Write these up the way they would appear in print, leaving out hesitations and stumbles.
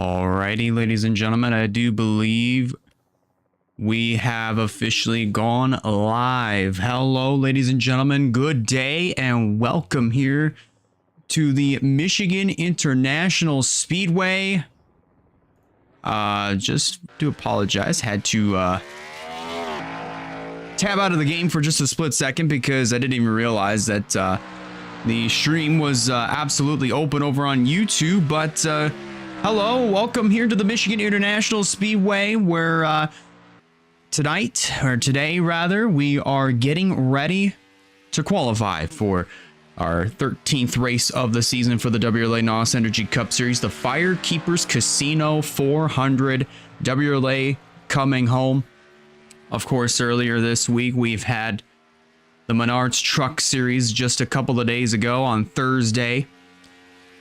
Alrighty, ladies and gentlemen, I do believe we have officially gone live. Hello, ladies and gentlemen, good day and welcome here to the Michigan International Speedway. Just do apologize, had to tab out of the game for just a split second because I didn't even realize that the stream was absolutely open over on YouTube, but hello, welcome here to the Michigan International Speedway, where today rather, we are getting ready to qualify for our 13th race of the season for the WRLA NOS Energy Cup Series, the Firekeepers Casino 400 WRLA coming home. Of course, earlier this week, we've had the Menards Truck Series just a couple of days ago on Thursday.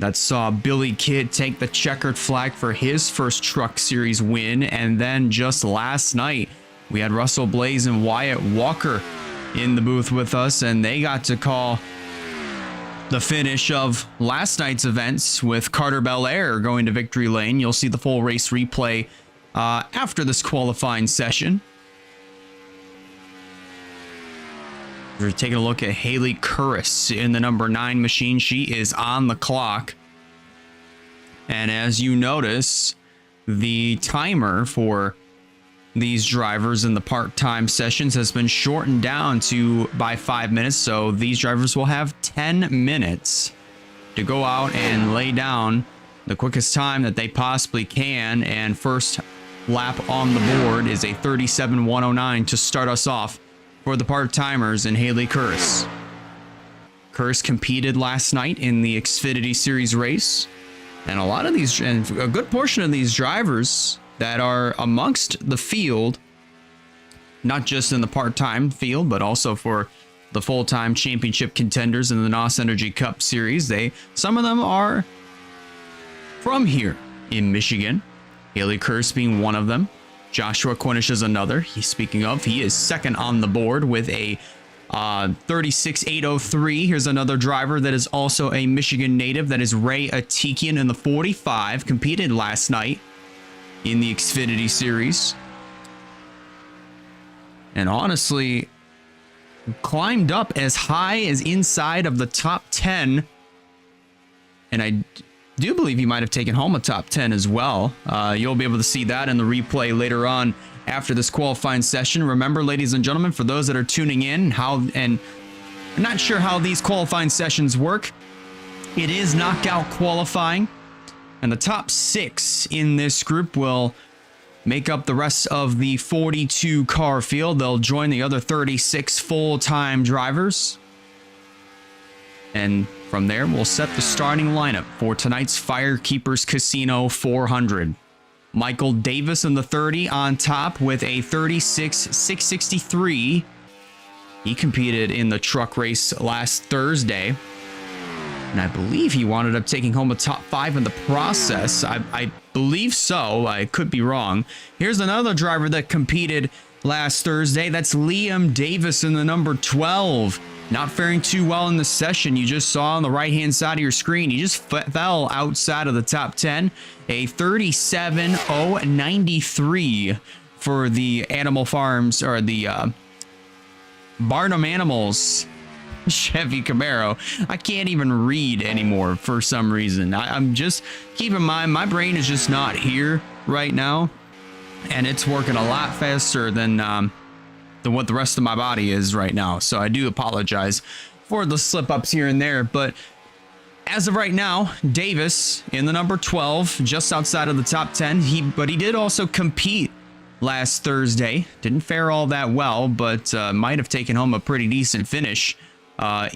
That saw Billy Kidd take the checkered flag for his first Truck Series win. And then just last night, we had Russell Blaze and Wyatt Walker in the booth with us, and they got to call the finish of last night's events with Carter Belair going to victory lane. You'll see the full race replay after this qualifying session. We're taking a look at Haley Curris in the number 9 machine. She is on the clock. And as you notice, the timer for these drivers in the part-time sessions has been shortened down by 5 minutes. So these drivers will have 10 minutes to go out and lay down the quickest time that they possibly can. And first lap on the board is a 37:109 to start us off for the part-timers and Haley Curris. Curris competed last night in the Xfinity Series race, and a good portion of these drivers that are amongst the field, not just in the part-time field, but also for the full-time championship contenders in the NOS Energy Cup Series. Some of them are from here in Michigan, Haley Curris being one of them. Joshua Quinish is another. Speaking of, he is second on the board with a 36.803. Here's another driver that is also a Michigan native. That is Ray Atikian in the 45. Competed last night in the Xfinity Series. And honestly, climbed up as high as inside of the top 10. And I do believe he might have taken home a top 10 as well. You'll be able to see that in the replay later on after this qualifying session. Remember, ladies and gentlemen, for those that are tuning in, and I'm not sure how these qualifying sessions work, it is knockout qualifying, and the top 6 in this group will make up the rest of the 42 car field. They'll join the other 36 full-time drivers, and from there, we'll set the starting lineup for tonight's Firekeepers Casino 400. Michael Davis in the 30 on top with a 36.663. He competed in the truck race last Thursday, and I believe he wound up taking home a top 5 in the process. I believe so. I could be wrong. Here's another driver that competed last Thursday. That's Liam Davis in the number 12. Not faring too well in the session. You just saw on the right-hand side of your screen, he just fell outside of the top 10. A 37.093 for the Animal Farms, or the Barnum Animals Chevy Camaro. I can't even read anymore for some reason. I'm just, keep in mind, my brain is just not here right now, and it's working a lot faster than what the rest of my body is right now. So I do apologize for the slip-ups here and there. But as of right now, Davis in the number 12, just outside of the top 10. But he did also compete last Thursday. Didn't fare all that well, but might have taken home a pretty decent finish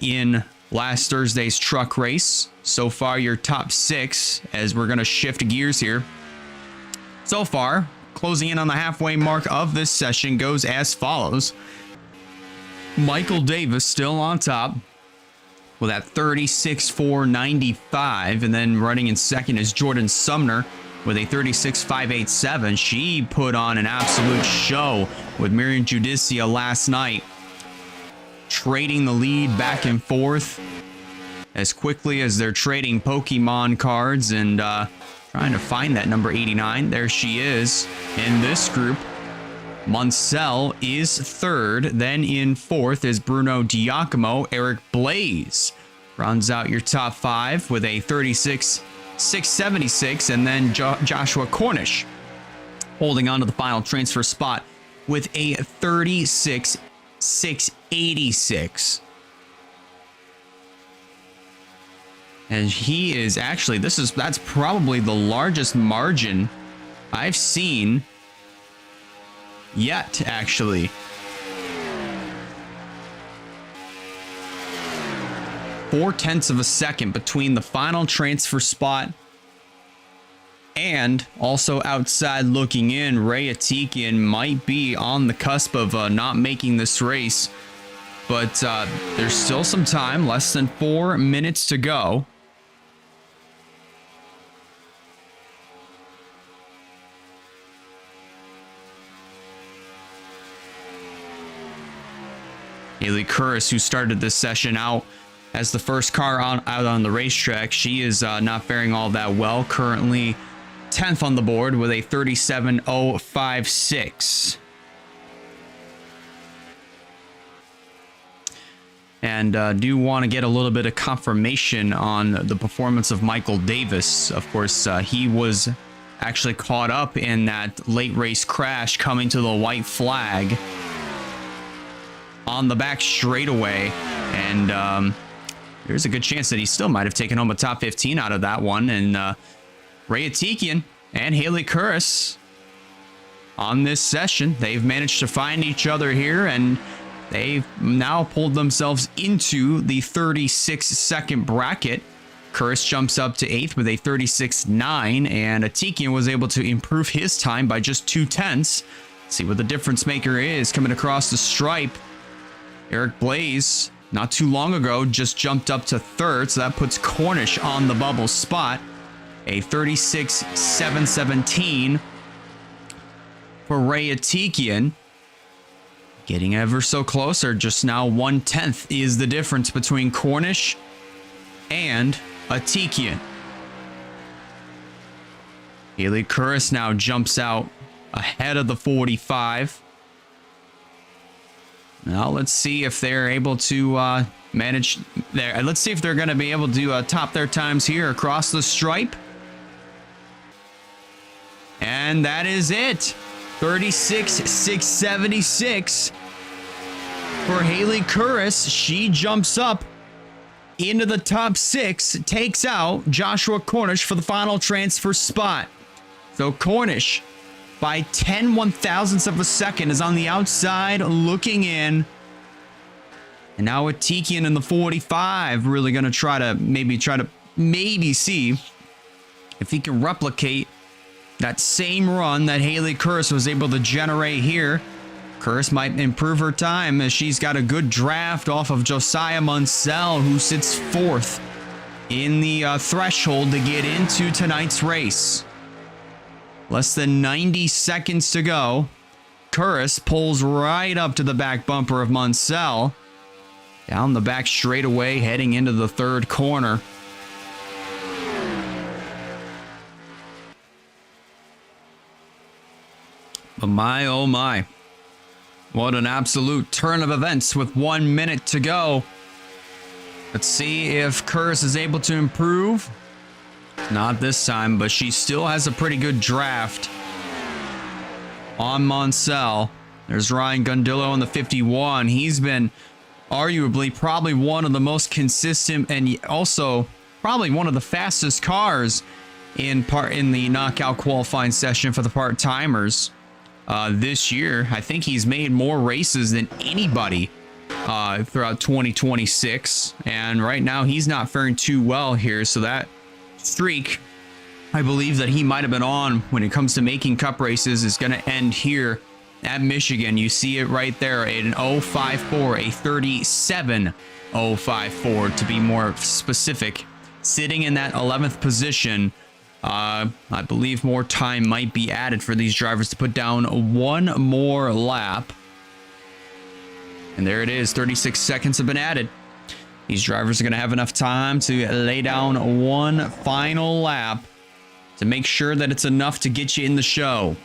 in last Thursday's truck race. So far, your top 6, as we're going to shift gears here. So far, closing in on the halfway mark of this session, goes as follows. Michael Davis still on top with that 36.495, and then running in second is Jordan Sumner with a 36.587. She put on an absolute show with Miriam Judicia last night, trading the lead back and forth as quickly as they're trading Pokemon cards and Trying to find that number 89. There she is in this group. Munsell is third. Then in fourth is Bruno Giacomo. Eric Blaze rounds out your top five with a 36.676. And then Joshua Cornish holding on to the final transfer spot with a 36.686. And he is actually, that's probably the largest margin I've seen yet, actually. 0.4 of a second between the final transfer spot and also outside looking in. Ray Atikian might be on the cusp of not making this race, but there's still some time, less than 4 minutes to go. Haley Curris, who started this session out as the first car out on the racetrack, she is not faring all that well. Currently 10th on the board with a 37.056. And do want to get a little bit of confirmation on the performance of Michael Davis. Of course, he was actually caught up in that late race crash coming to the white flag on the back straightaway, and there's a good chance that he still might have taken home a top 15 out of that one. And Ray Atikian and Haley Curris on this session, they've managed to find each other here, and they've now pulled themselves into the 36-second bracket. Curris jumps up to 8th with a 36.9, and Atikian was able to improve his time by just 0.2. See what the difference maker is coming across the stripe. Eric Blaze, not too long ago, just jumped up to 3rd, so that puts Cornish on the bubble spot. A 36.717 for Ray Atikian. Getting ever so closer, just now 0.1 is the difference between Cornish and Atikian. Haley Curris now jumps out ahead of the 45. Now let's see if they're able to manage there. Let's see if they're going to be able to top their times here across the stripe. And that is it. 36.676 for Haley Curris. She jumps up into the top 6, takes out Joshua Cornish for the final transfer spot. So Cornish, by 10/1000ths of a second, is on the outside looking in. And now Atikian in the 45, really going to try to maybe see if he can replicate that same run that Haley Curris was able to generate here. Curris might improve her time as she's got a good draft off of Josiah Munsell, who sits 4th in the threshold to get into tonight's race. Less than 90 seconds to go. Curris pulls right up to the back bumper of Munsell. Down the back straightaway, heading into the 3rd corner. But my, oh my. What an absolute turn of events with 1 minute to go. Let's see if Curris is able to improve. Not this time, but she still has a pretty good draft on Munsell. There's Ryan Gundillo on the 51. He's been arguably probably one of the most consistent and also probably one of the fastest cars in the knockout qualifying session for the part-timers this year. I think he's made more races than anybody throughout 2026, and right now he's not faring too well here, so that streak I believe that he might have been on when it comes to making cup races is going to end here at Michigan. You see it right there, an 054, a 37.054 to be more specific, sitting in that 11th position. I believe more time might be added for these drivers to put down one more lap. And there it is, 36 seconds have been added. These drivers are going to have enough time to lay down one final lap to make sure that it's enough to get you in the show.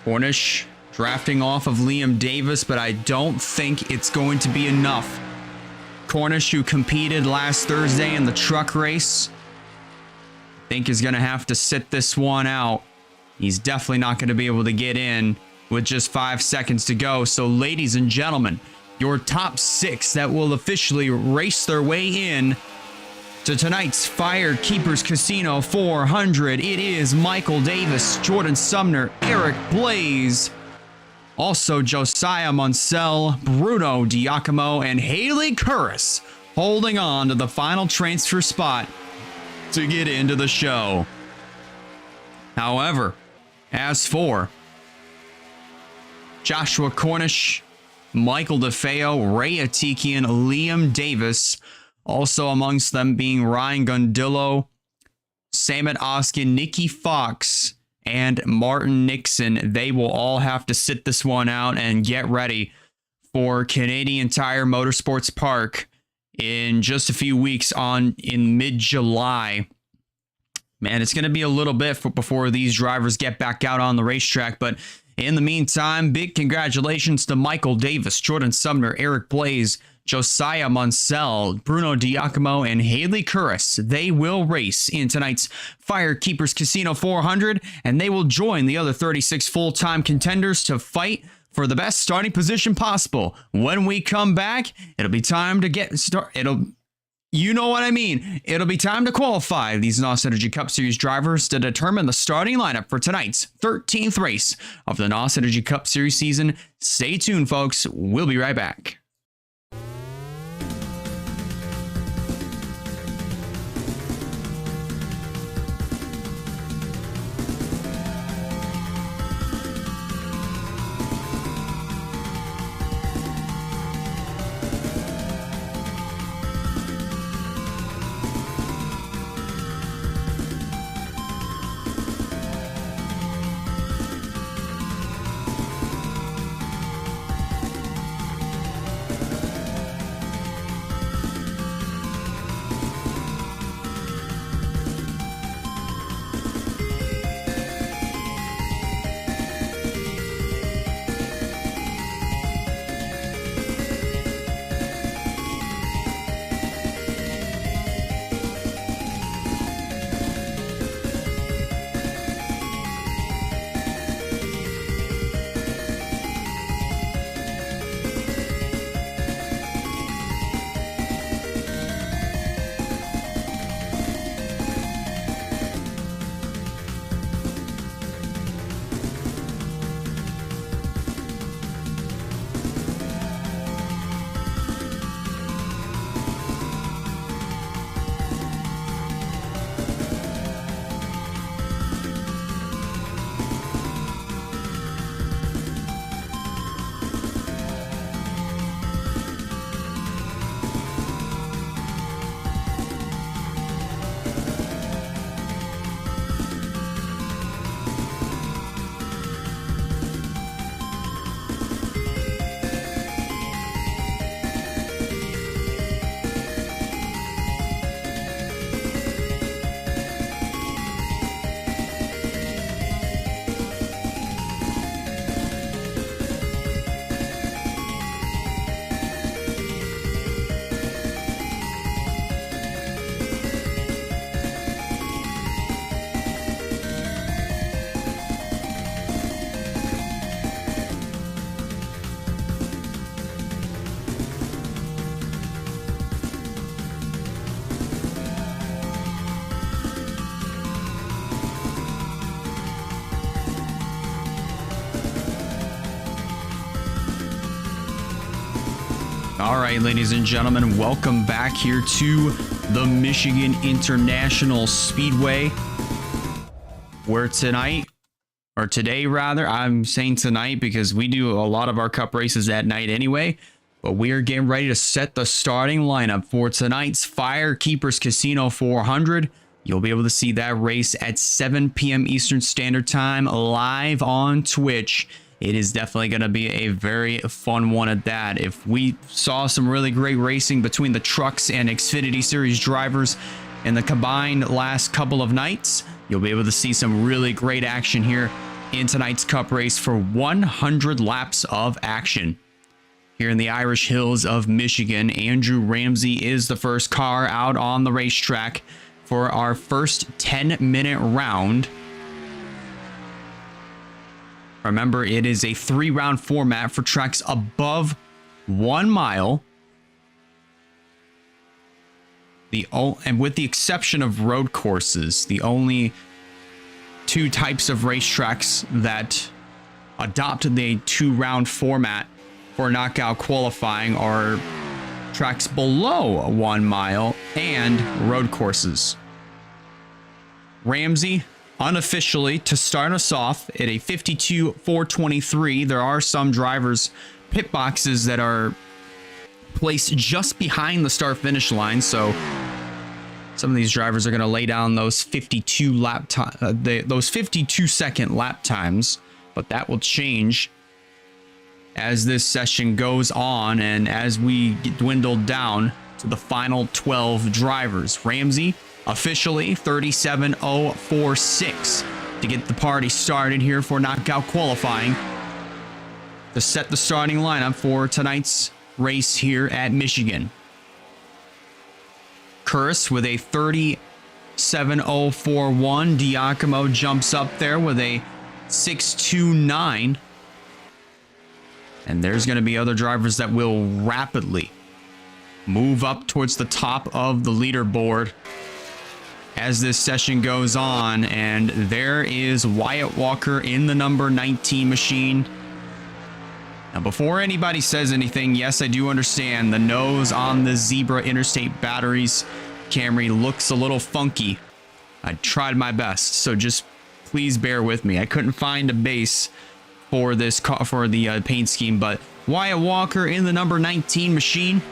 Cornish drafting off of Liam Davis, but I don't think it's going to be enough. Cornish, who competed last Thursday in the truck race, I think is going to have to sit this one out. He's definitely not going to be able to get in with just 5 seconds to go. So, ladies and gentlemen, your top 6 that will officially race their way in to tonight's Firekeepers Casino 400. It is Michael Davis, Jordan Sumner, Eric Blaze, also Josiah Munsell, Bruno Diacomo, and Haley Curris holding on to the final transfer spot to get into the show. However, as for Joshua Cornish, Michael DeFeo, Ray Atikian, Liam Davis, also amongst them being Ryan Gundillo, Samet Oskin, Nikki Fox, and Martin Nixon. They will all have to sit this one out and get ready for Canadian Tire Motorsports Park in just a few weeks in mid-July. Man, it's going to be a little bit before these drivers get back out on the racetrack, but in the meantime, big congratulations to Michael Davis, Jordan Sumner, Eric Blaze, Josiah Munsell, Bruno Diacomo, and Haley Curris. They will race in tonight's Firekeepers Casino 400, and they will join the other 36 full-time contenders to fight for the best starting position possible. When we come back, it'll be time to get started. You know what I mean. It'll be time to qualify these NOS Energy Cup Series drivers to determine the starting lineup for tonight's 13th race of the NOS Energy Cup Series season. Stay tuned, folks. We'll be right back. All right, ladies and gentlemen, welcome back here to the Michigan International Speedway, where today, I'm saying tonight because we do a lot of our cup races at night anyway, but we are getting ready to set the starting lineup for tonight's Firekeepers Casino 400. You'll be able to see that race at 7 p.m. Eastern Standard Time live on Twitch. It is definitely going to be a very fun one at that. If we saw some really great racing between the trucks and Xfinity Series drivers in the combined last couple of nights. You'll be able to see some really great action here in tonight's Cup race for 100 laps of action. Here in the Irish Hills of Michigan, Andrew Ramsey is the first car out on the racetrack for our first 10-minute round. Remember, it is a 3-round format for tracks above 1 mile. And with the exception of road courses, the only 2 types of racetracks that adopted the 2-round format for knockout qualifying are tracks below 1 mile and road courses. Ramsey, unofficially, to start us off at a 52.423. There are some drivers' pit boxes that are placed just behind the start finish line, so some of these drivers are going to lay down those 52-second lap times, but that will change as this session goes on and as we dwindle down to the final 12 drivers. Ramsey officially 37.046 to get the party started here for knockout qualifying to set the starting lineup for tonight's race here at Michigan. Curris with a 37.041. Diacomo jumps up there with a 6.29. And there's going to be other drivers that will rapidly move up towards the top of the leaderboard as this session goes on. And there is Wyatt Walker in the number 19 machine. Now, before anybody says anything, yes, I do understand the nose on the Zebra Interstate Batteries Camry looks a little funky. I tried my best, so just please bear with me. I couldn't find a base for this for the paint scheme, but Wyatt Walker in the number 19 machine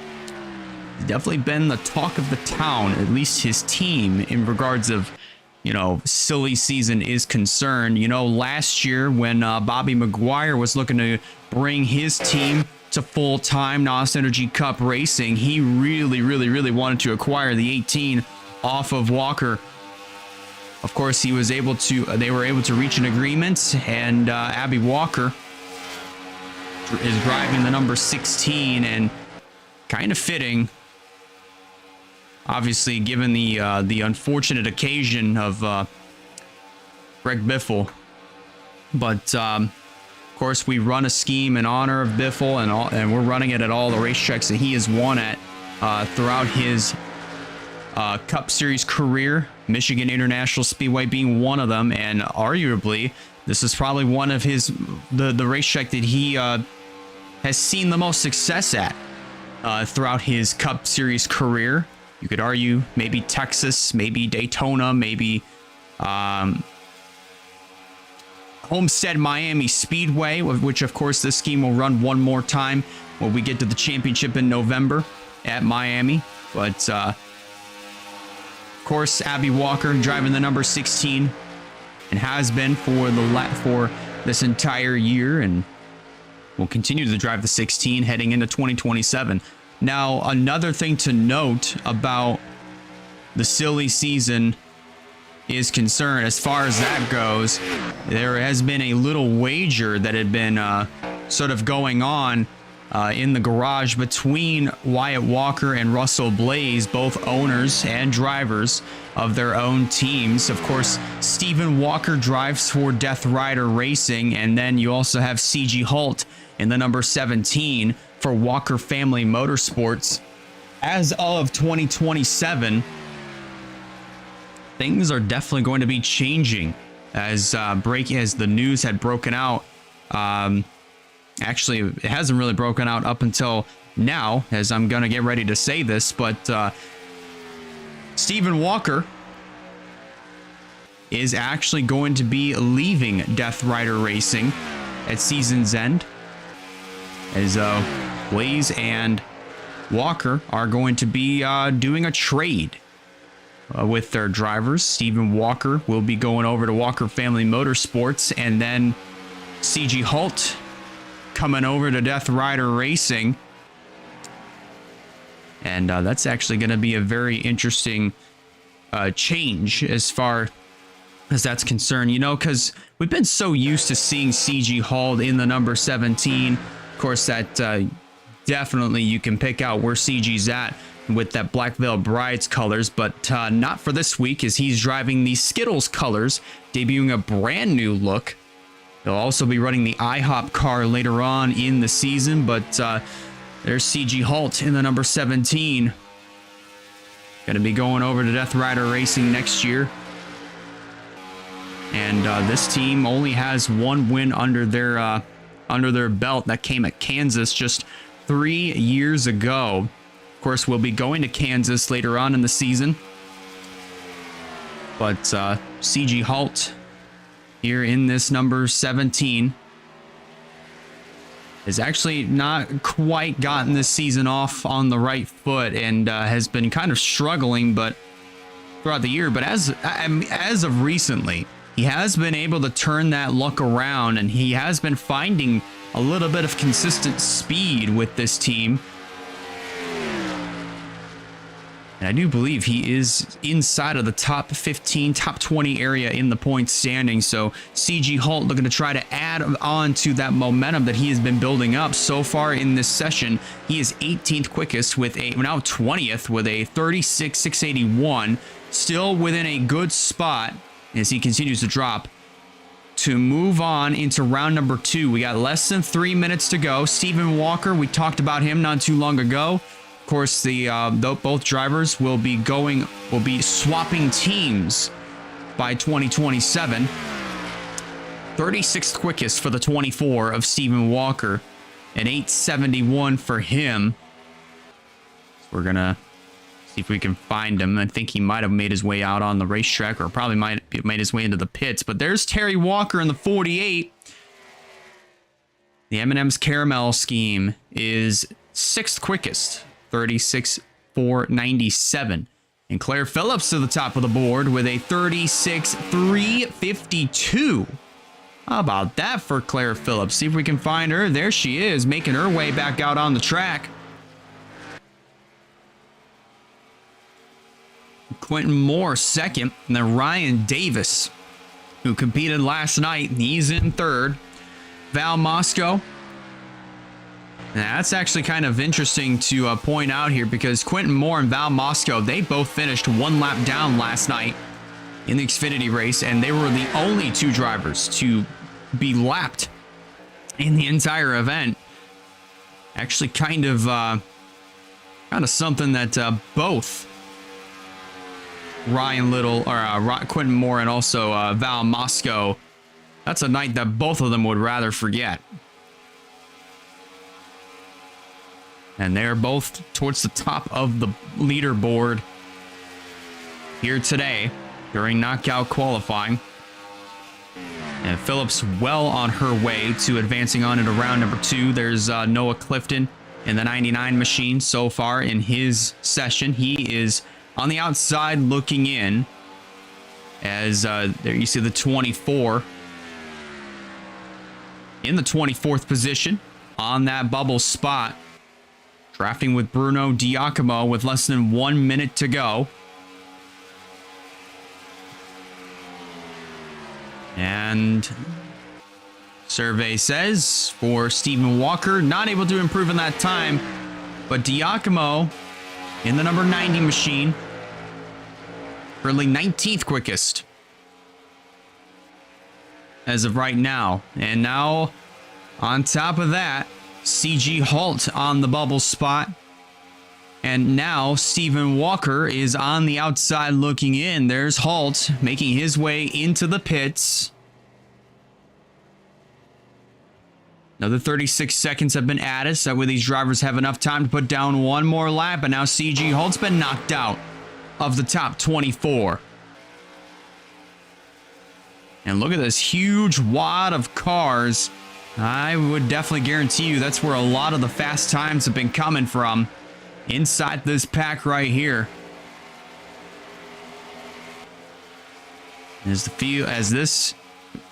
has definitely been the talk of the town, at least his team, in regards of, you know, silly season is concerned. You know, last year when Bobby McGuire was looking to bring his team to full-time NOS Energy Cup racing, he really wanted to acquire the 18 off of Walker. Of course, they were able to reach an agreement, and Abby Walker is driving the number 16, and kind of fitting, obviously, given the unfortunate occasion of Greg Biffle. But of course, we run a scheme in honor of Biffle, and we're running it at all the racetracks that he has won at throughout his Cup Series career, Michigan International Speedway being one of them, and arguably this is probably one of the racetrack that he has seen the most success at throughout his Cup Series career. You could argue maybe Texas, maybe Daytona, maybe Homestead Miami Speedway, which of course this scheme will run one more time when we get to the championship in November at Miami. But of course, Abby Walker driving the number 16 and has been for this entire year, and will continue to drive the 16 heading into 2027. Now, another thing to note about the silly season is concerned, as far as that goes, there has been a little wager that had been sort of going on in the garage between Wyatt Walker and Russell Blaze, both owners and drivers of their own teams. Of course, Stephen Walker drives for Death Rider Racing, and then you also have CG Holt in the number 17 for Walker Family Motorsports. As of 2027, things are definitely going to be changing as the news had broken out. Actually, it hasn't really broken out up until now, as I'm going to get ready to say this, but Stephen Walker is actually going to be leaving Death Rider Racing at season's end, as Blaze and Walker are going to be doing a trade with their drivers. Stephen Walker will be going over to Walker Family Motorsports, and then CG Holt coming over to Death Rider Racing. And that's actually going to be a very interesting change as far as that's concerned, you know, because we've been so used to seeing CG Halt in the number 17. Of course, that definitely you can pick out where CG's at with that Black Veil Bride's colors, but not for this week, as he's driving the Skittles colors, debuting a brand new look. He'll also be running the IHOP car later on in the season, but there's CG Halt in the number 17. Going to be going over to Death Rider Racing next year. And this team only has one win under their belt that came at Kansas just 3 years ago. Of course, we'll be going to Kansas later on in the season. But CG Halt here in this number 17 has actually not quite gotten this season off on the right foot and has been kind of struggling but throughout the year. But as of recently, he has been able to turn that luck around, and he has been finding a little bit of consistent speed with this team. And I do believe he is inside of the top 15, top 20 area in the points standing. So CG Halt looking to try to add on to that momentum that he has been building up so far in this session. He is 18th quickest with now 20th with a 36,681, still within a good spot as he continues to drop. To move on into round number 2, we got less than 3 minutes to go. Stephen Walker, we talked about him not too long ago. Of course, both drivers will be swapping teams by 2027. 36th quickest for the 24 of Stephen Walker, and 871 for him. So we're gonna see if we can find him. I think he might have made his way out on the racetrack, or probably might have made his way into the pits. But there's Terry Walker in the 48. The M&M's Caramel scheme is 6th quickest, 36,497. And Claire Phillips to the top of the board with a 36,352. How about that for Claire Phillips? See if we can find her. There she is, making her way back out on the track. Quentin Moore second, and then Ryan Davis, who competed last night, he's in third. Val Moscow. Now, that's actually kind of interesting to point out here, because Quentin Moore and Val Moscow, they both finished 1 lap down last night in the Xfinity race, and they were the only 2 drivers to be lapped in the entire event. Actually kind of something that both Ryan Little, or Quentin Moore, and also Val Moscow, that's a night that both of them would rather forget. And they're both towards the top of the leaderboard here today during knockout qualifying. And Phillips well on her way to advancing on into round number 2. There's Noah Clifton in the 99 machine so far in his session. He is on the outside looking in, as there you see the 24 in the 24th position on that bubble spot. Drafting with Bruno Diacomo with less than 1 minute to go. And survey says for Stephen Walker, not able to improve in that time, but Diacomo in the number 90 machine, currently 19th quickest as of right now. And now on top of that, CG Halt on the bubble spot. And now Stephen Walker is on the outside looking in. There's Halt making his way into the pits. Another 36 seconds have been added, so that way these drivers have enough time to put down one more lap. And now CG Halt's been knocked out of the top 24. And look at this huge wad of cars. I would definitely guarantee you that's where a lot of the fast times have been coming from, inside this pack right here. As this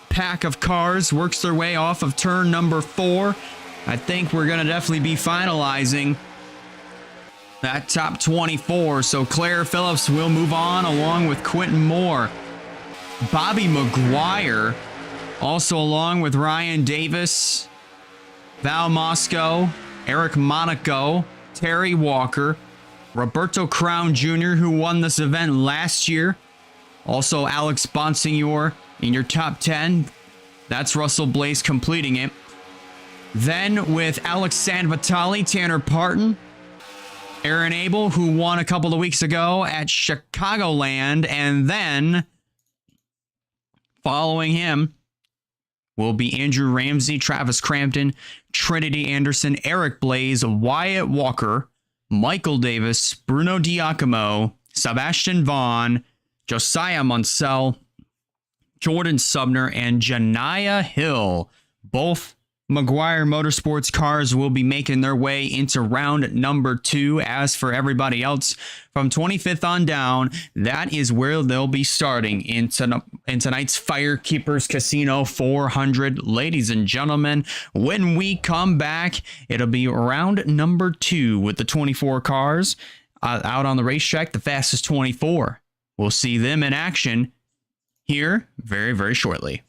pack of cars works their way off of turn number 4, I think we're going to definitely be finalizing that top 24. So Claire Phillips will move on along with Quentin Moore. Bobby McGuire, also along with Ryan Davis, Val Mosco, Eric Monaco, Terry Walker, Roberto Crown Jr., who won this event last year. Also Alex Bonsignor in your top 10. That's Russell Blaze completing it. Then with Alex Sanvitali, Tanner Parton, Aaron Abel, who won a couple of weeks ago at Chicagoland, and then following him will be Andrew Ramsey, Travis Crampton, Trinity Anderson, Eric Blaze, Wyatt Walker, Michael Davis, Bruno Diacomo, Sebastian Vaughn, Josiah Munsell, Jordan Subner, and Janiah Hill. Both McGuire Motorsports cars will be making their way into round number 2. As for everybody else from 25th on down, that is where they'll be starting in tonight's Firekeepers Casino 400. Ladies and gentlemen, when we come back, it'll be round number 2 with the 24 cars out on the racetrack, the fastest 24. We'll see them in action here very, very shortly.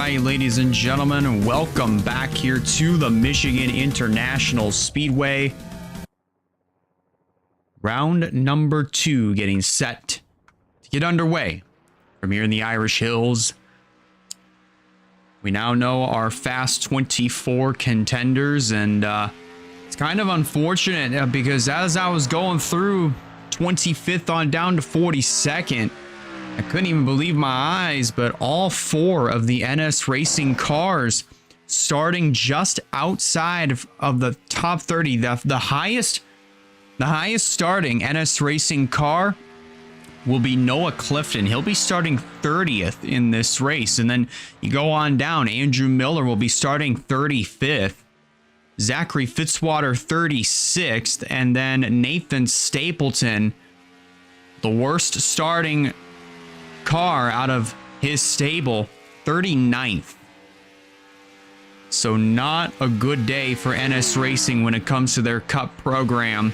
right, ladies and gentlemen, welcome back here to the Michigan International Speedway. Round number 2 getting set to get underway from here in the Irish Hills. We now know our Fast 24 contenders, and it's kind of unfortunate because as I was going through 25th on down to 42nd, I couldn't even believe my eyes, but all 4 of the NS Racing cars starting just outside of the top 30. The highest starting NS Racing car will be Noah Clifton. He'll be starting 30th in this race. And then you go on down, Andrew Miller will be starting 35th. Zachary Fitzwater 36th. And then Nathan Stapleton, the worst starting car out of his stable, 39th. So not a good day for NS Racing when it comes to their cup program.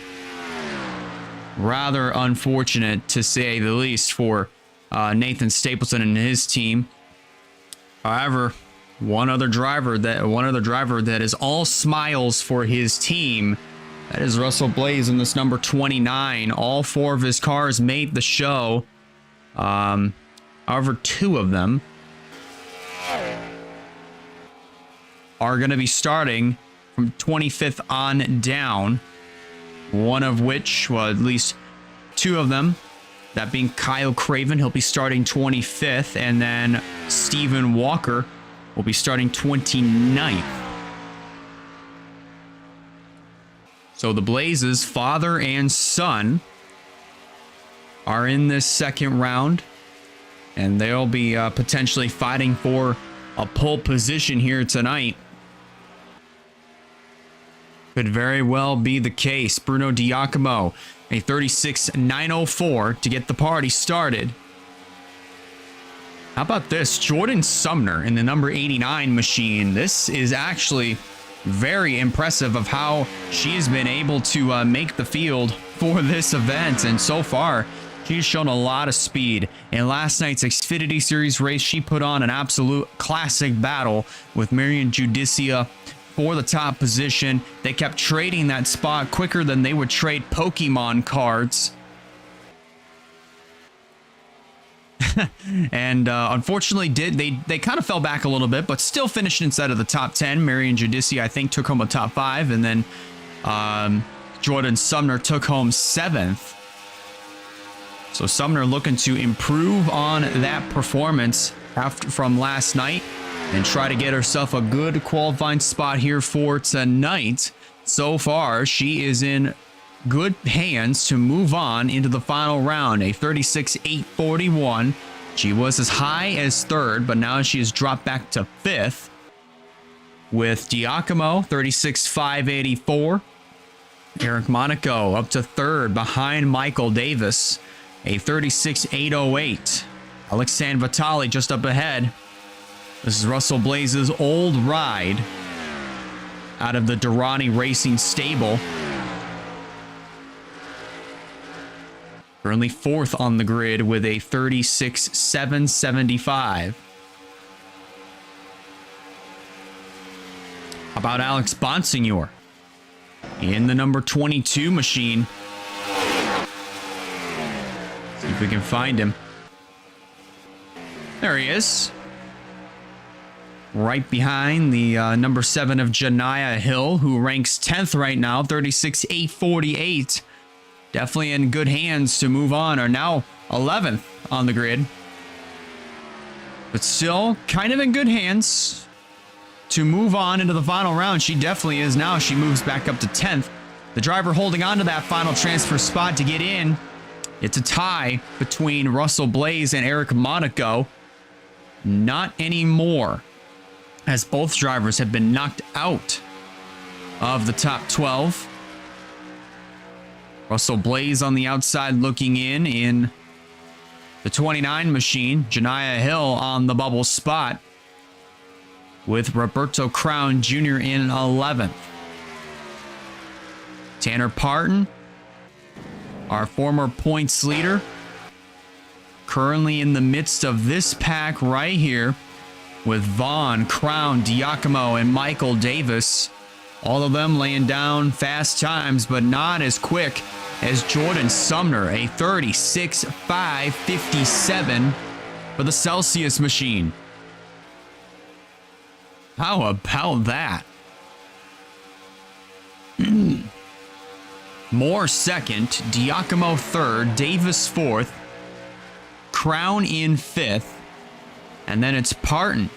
Rather unfortunate, to say the least, for Nathan Stapleton and his team. However, one other driver that is all smiles for his team, that is Russell Blaze in this number 29. All 4 of his cars made the show. However, 2 of them are going to be starting from 25th on down. One of which, well, at least 2 of them, that being Kyle Craven, he'll be starting 25th, and then Stephen Walker will be starting 29th. So the Blazes, father and son, are in this second round, and they'll be potentially fighting for a pole position here tonight. Could very well be the case. Bruno Diacomo, a 36.904 to get the party started. How about this? Jordan Sumner in the number 89 machine. This is actually very impressive of how she's been able to make the field for this event. And so far, she's shown a lot of speed. In last night's Xfinity Series race, she put on an absolute classic battle with Marion Judicia for the top position. They kept trading that spot quicker than they would trade Pokemon cards. And unfortunately, they kind of fell back a little bit, but still finished inside of the top 10. Marion Judici, I think, took home a top 5, and then Jordan Sumner took home 7th. So Sumner looking to improve on that performance from last night and try to get herself a good qualifying spot here for tonight. So far, she is in good hands to move on into the final round, a 36.841. She was as high as 3rd, but now she has dropped back to 5th. With Diacomo, 36.584. Eric Monaco up to 3rd behind Michael Davis, a 36.808. Alexandre Vitali just up ahead. This is Russell Blaze's old ride out of the Durrani Racing stable. Currently 4th on the grid with a 36.775. How about Alex Bonsignor in the number 22 machine? See if we can find him. There he is. Right behind the number 7 of Janiyah Hill, who ranks 10th right now, 36.848. Definitely in good hands to move on, are now 11th on the grid. But still kind of in good hands to move on into the final round. She definitely is now. She moves back up to 10th. The driver holding on to that final transfer spot to get in. It's a tie between Russell Blaze and Eric Monaco. Not anymore, as both drivers have been knocked out of the top 12. Russell Blaze on the outside looking in the 29 machine. Janiyah Hill on the bubble spot with Roberto Crown Jr. in 11th. Tanner Parton, our former points leader, currently in the midst of this pack right here with Vaughn, Crown, Giacomo, and Michael Davis. All of them laying down fast times, but not as quick as Jordan Sumner, a 36.557 for the Celsius machine. How about that? Moore second, Giacomo third, Davis fourth, Crown in fifth, and then it's Parton.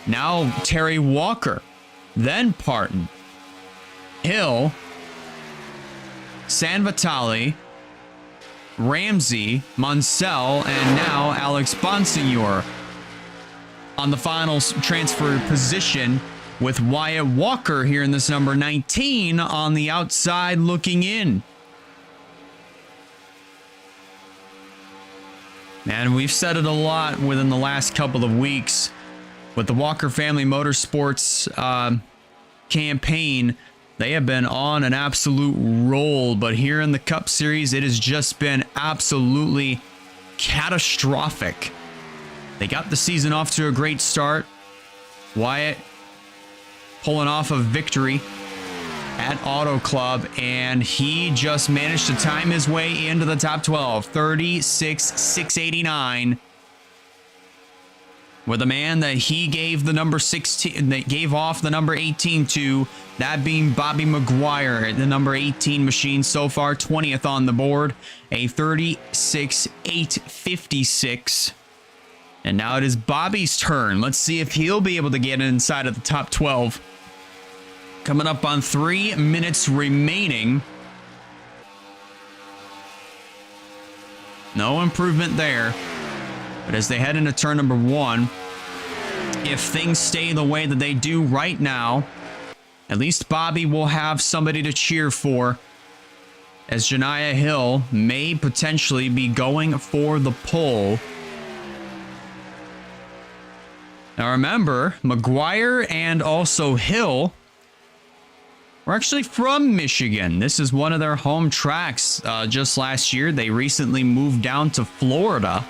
Now Terry Walker, then Parton, Hill, San Vitale, Ramsey, Munsell, and now Alex Bonsignor on the final transfer position, with Wyatt Walker here in this number 19 on the outside looking in. And we've said it a lot within the last couple of weeks with the Walker Family Motorsports campaign. They have been on an absolute roll, but here in the Cup Series, it has just been absolutely catastrophic. They got the season off to a great start. Wyatt pulling off a victory at Auto Club, and he just managed to time his way into the top 12, 36,689. With a man that he gave the number 16, that gave off the number 18 to, that being Bobby McGuire, the number 18 machine, so far 20th on the board, a 36,856. And now it is Bobby's turn. Let's see if he'll be able to get inside of the top 12. Coming up on 3 minutes remaining. No improvement there. But as they head into turn number 1, if things stay the way that they do right now, at least Bobby will have somebody to cheer for, as Janiah Hill may potentially be going for the pole. Now remember, McGuire and also Hill were actually from Michigan. This is one of their home tracks. Just last year, they recently moved down to Florida.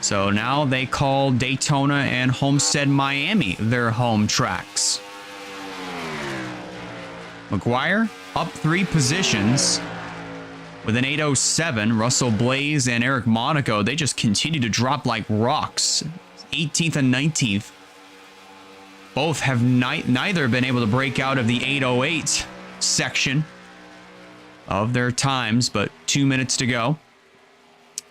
So now they call Daytona and Homestead, Miami their home tracks. McGuire up 3 positions with an 807. Russell Blaze and Eric Monaco, they just continue to drop like rocks. 18th and 19th. Both have neither been able to break out of the 808 section of their times, but 2 minutes to go.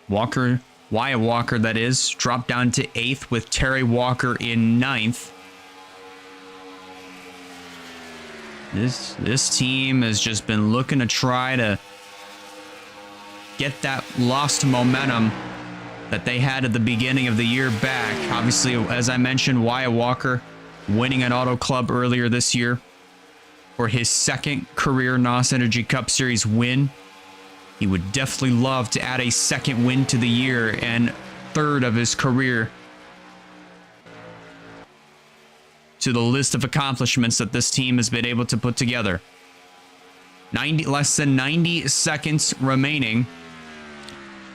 Wyatt Walker, that is, dropped down to 8th with Terry Walker in 9th. This team has just been looking to try to get that lost momentum that they had at the beginning of the year back. Obviously, as I mentioned, Wyatt Walker winning an Auto Club earlier this year for his 2nd career NOS Energy Cup Series win. He would definitely love to add a 2nd win to the year and 3rd of his career to the list of accomplishments that this team has been able to put together. Less than 90 seconds remaining.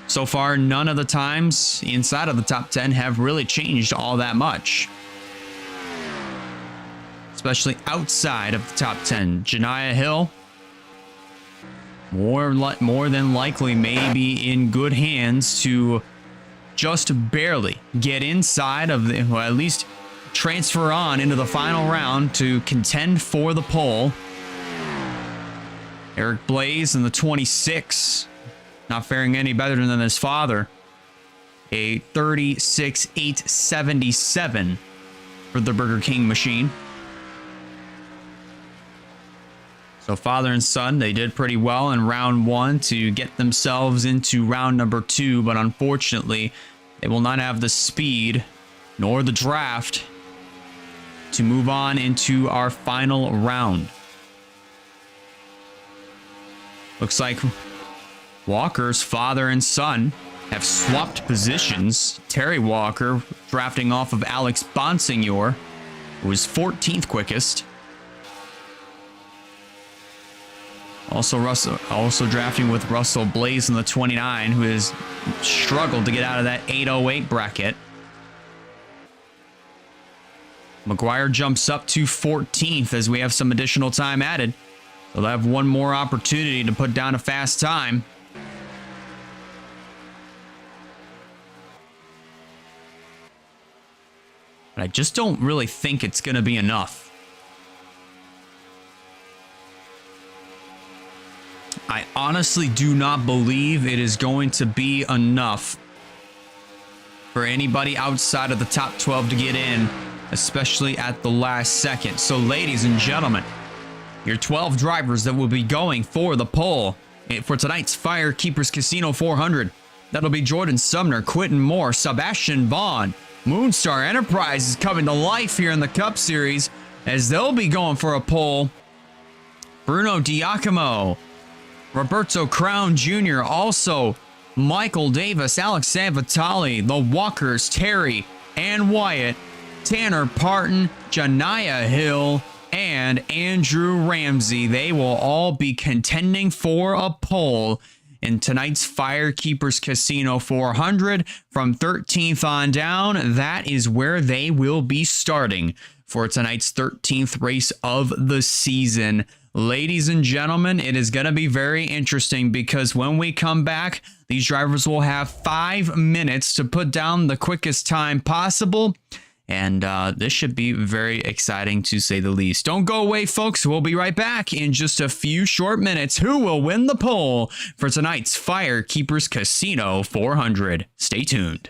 So far, none of the times inside of the top 10 have really changed all that much. Especially outside of the top 10. Janiah Hill, more than likely may be in good hands to just barely get inside of the, well, at least transfer on into the final round to contend for the pole. Eric Blaze in the 26, not faring any better than his father. A 36,877 for the Burger King machine. So father and son, they did pretty well in round 1 to get themselves into round number 2, but unfortunately, they will not have the speed nor the draft to move on into our final round. Looks like Walker's father and son have swapped positions. Terry Walker drafting off of Alex Bonsignor, who was 14th quickest. Also drafting with Russell Blaze in the 29, who has struggled to get out of that 808 bracket. McGuire jumps up to 14th as we have some additional time added. So they'll have one more opportunity to put down a fast time. But I just don't really think it's going to be enough. I honestly do not believe it is going to be enough for anybody outside of the top 12 to get in, especially at the last second. So, ladies and gentlemen, your 12 drivers that will be going for the pole for tonight's Firekeepers Casino 400. That'll be Jordan Sumner, Quentin Moore, Sebastian Vaughn. Moonstar Enterprise is coming to life here in the Cup Series as they'll be going for a pole. Bruno Diacomo, Roberto Crown Jr., also Michael Davis, Alex Sanvitali, the Walkers, Terry and Wyatt, Tanner Parton, Janiyah Hill, and Andrew Ramsey. They will all be contending for a pole in tonight's Firekeepers Casino 400. From 13th on down, that is where they will be starting for tonight's 13th race of the season. Ladies and gentlemen, it is going to be very interesting because when we come back, these drivers will have 5 minutes to put down the quickest time possible. And this should be very exciting to say the least. Don't go away, folks. We'll be right back in just a few short minutes. Who will win the pole for tonight's Firekeepers Casino 400? Stay tuned.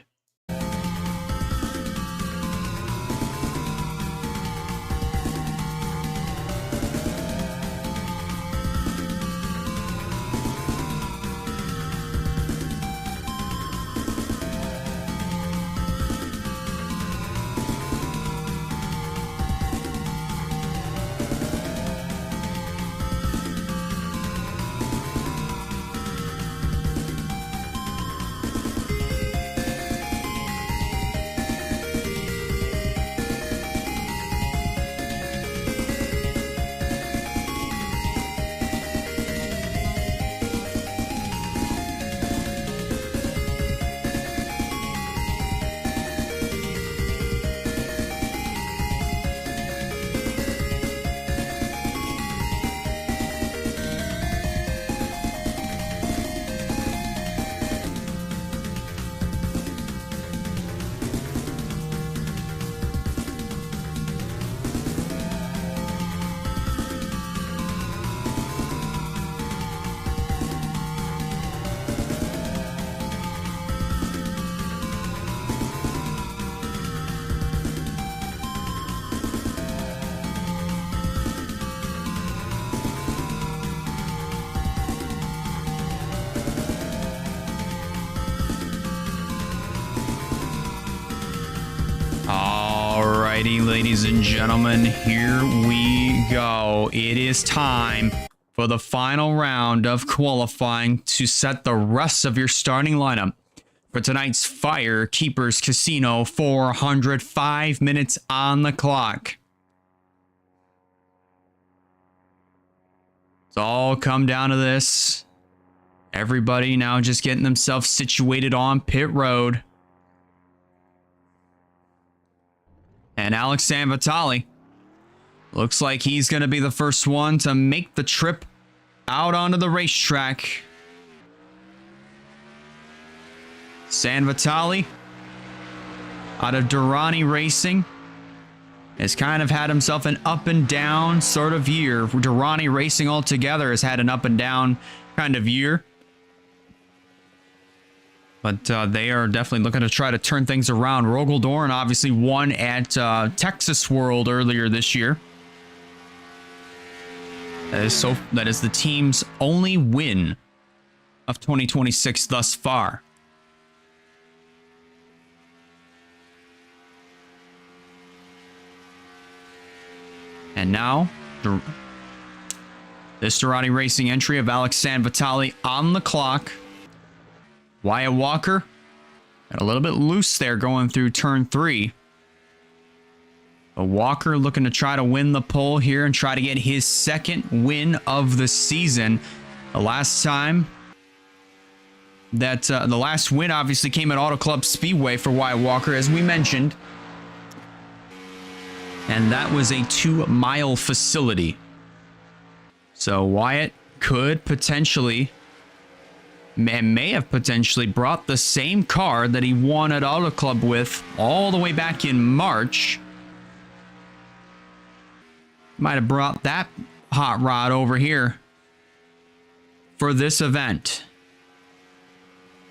Alrighty, ladies and gentlemen, here we go. It is time for the final round of qualifying to set the rest of your starting lineup for tonight's Firekeepers Casino 400. 5 minutes on the clock. It's all come down to this. Everybody now just getting themselves situated on pit road. And Alex Sanvitali looks like he's going to be the first one to make the trip out onto the racetrack. Sanvitali out of Durrani Racing has kind of had himself an up and down sort of year. Durrani Racing altogether has had an up and down kind of year. But they are definitely looking to try to turn things around. Rogel Dorn obviously won at Texas World earlier this year. That is the team's only win of 2026 thus far. And now, this Durrani Racing entry of Alex Sanvitali on the clock. Wyatt Walker got a little bit loose there going through turn 3. But Walker looking to try to win the pole here and try to get his second win of the season. The last time that the last win obviously came at Auto Club Speedway for Wyatt Walker, as we mentioned. And that was a 2-mile facility. So Wyatt could potentially, may have potentially brought the same car that he won at Auto Club with all the way back in March. Might have brought that hot rod over here for this event.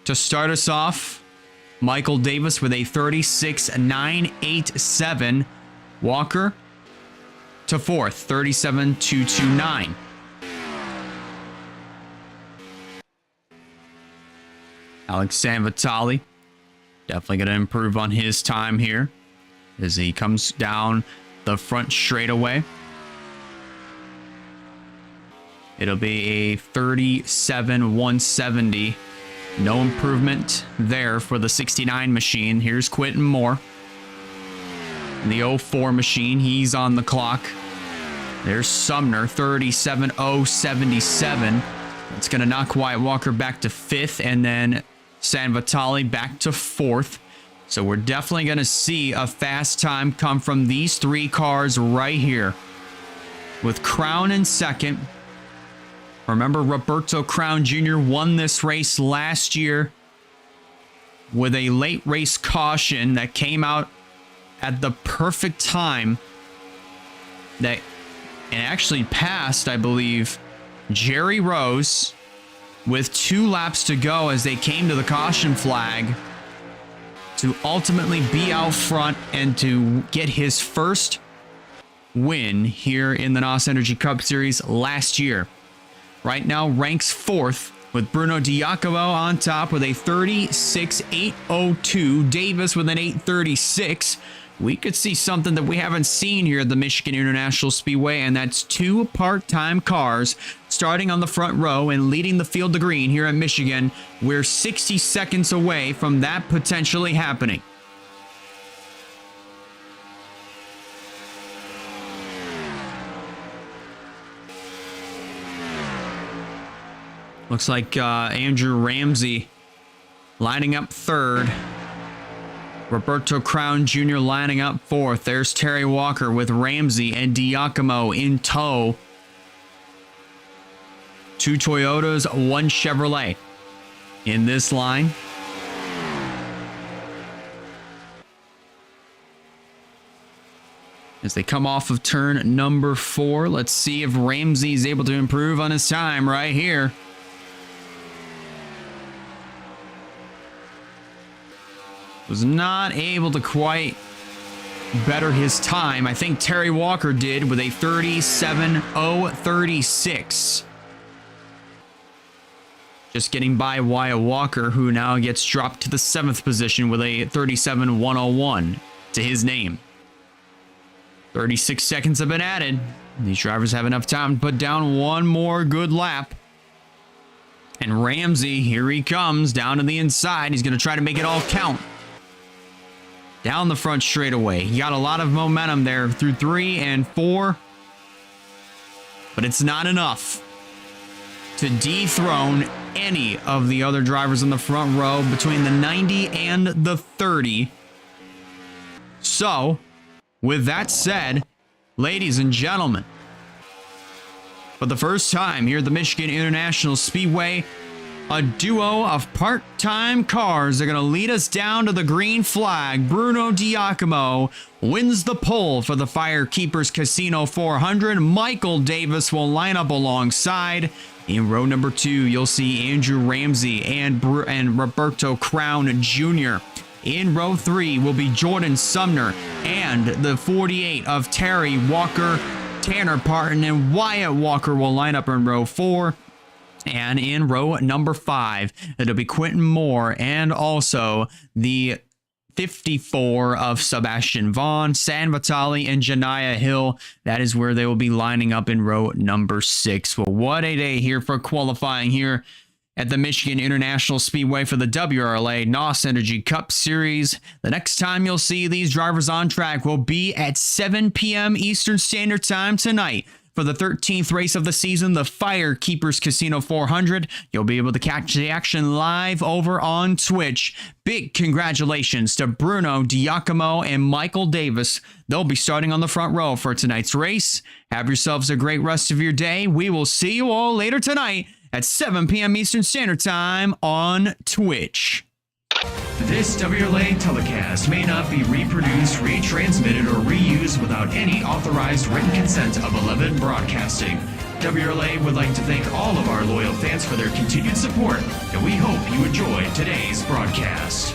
To start us off, Michael Davis with a 36.987. Walker to fourth, 37.229. Alex Sanvitali definitely going to improve on his time here as he comes down the front straightaway. It'll be a 37.170. No improvement there for the 69 machine. Here's Quentin Moore. The 04 machine, he's on the clock. There's Sumner, 37.077. That's going to knock Wyatt Walker back to fifth, and then Sanvitali back to fourth. So we're definitely going to see a fast time come from these three cars right here. With Crown in second. Remember, Roberto Crown Jr. won this race last year with a late race caution that came out at the perfect time that it actually passed, I believe, Jerry Rose with 2 laps to go as they came to the caution flag to ultimately be out front and to get his first win here in the NOS Energy Cup Series last year. Right now ranks fourth with Bruno Diacomo on top with a 36.802. Davis with an 836. We could see something that we haven't seen here at the Michigan International Speedway, and that's 2 part-time cars starting on the front row and leading the field to green here at Michigan. We're 60 seconds away from that potentially happening. Looks like Andrew Ramsey lining up third. Roberto Crown Jr. lining up fourth. There's Terry Walker with Ramsey and Diacomo in tow. 2 Toyotas, 1 Chevrolet in this line. As they come off of turn number 4, let's see if Ramsey is able to improve on his time right here. Was not able to quite better his time. I think Terry Walker did with a 37.036. Just getting by Wyatt Walker, who now gets dropped to the 7th position with a 37.101 to his name. 36 seconds have been added. These drivers have enough time to put down one more good lap. And Ramsey, here he comes down to the inside. He's going to try to make it all count. Down the front straightaway. He got a lot of momentum there through 3 and 4. But it's not enough to dethrone any of the other drivers in the front row between the 90 and the 30. So, with that said, ladies and gentlemen, for the first time here at the Michigan International Speedway, a duo of part-time cars are going to lead us down to the green flag. Bruno Diacomo wins the pole for the Firekeepers Casino 400. Michael Davis will line up alongside. In row number 2, you'll see Andrew Ramsey and Roberto Crown Jr. In row 3 will be Jordan Sumner and the 48 of Terry Walker. Tanner Parton and Wyatt Walker will line up in row 4. And in row number 5, it'll be Quentin Moore and also the 54 of Sebastian Vaughn, Sanvitali, and Janiyah Hill. That is where they will be lining up in row number 6. Well, what a day here for qualifying here at the Michigan International Speedway for the WRLA NOS Energy Cup Series. The next time you'll see these drivers on track will be at 7 p.m. Eastern Standard Time tonight for the 13th race of the season, the Firekeepers Casino 400. You'll be able to catch the action live over on Twitch. Big congratulations to Bruno Giacomo and Michael Davis. They'll be starting on the front row for tonight's race. Have yourselves a great rest of your day. We will see you all later tonight at 7 p.m. Eastern Standard Time on Twitch. This WRLA telecast may not be reproduced, retransmitted, or reused without any authorized written consent of 11 Broadcasting. WRLA would like to thank all of our loyal fans for their continued support, and we hope you enjoyed today's broadcast.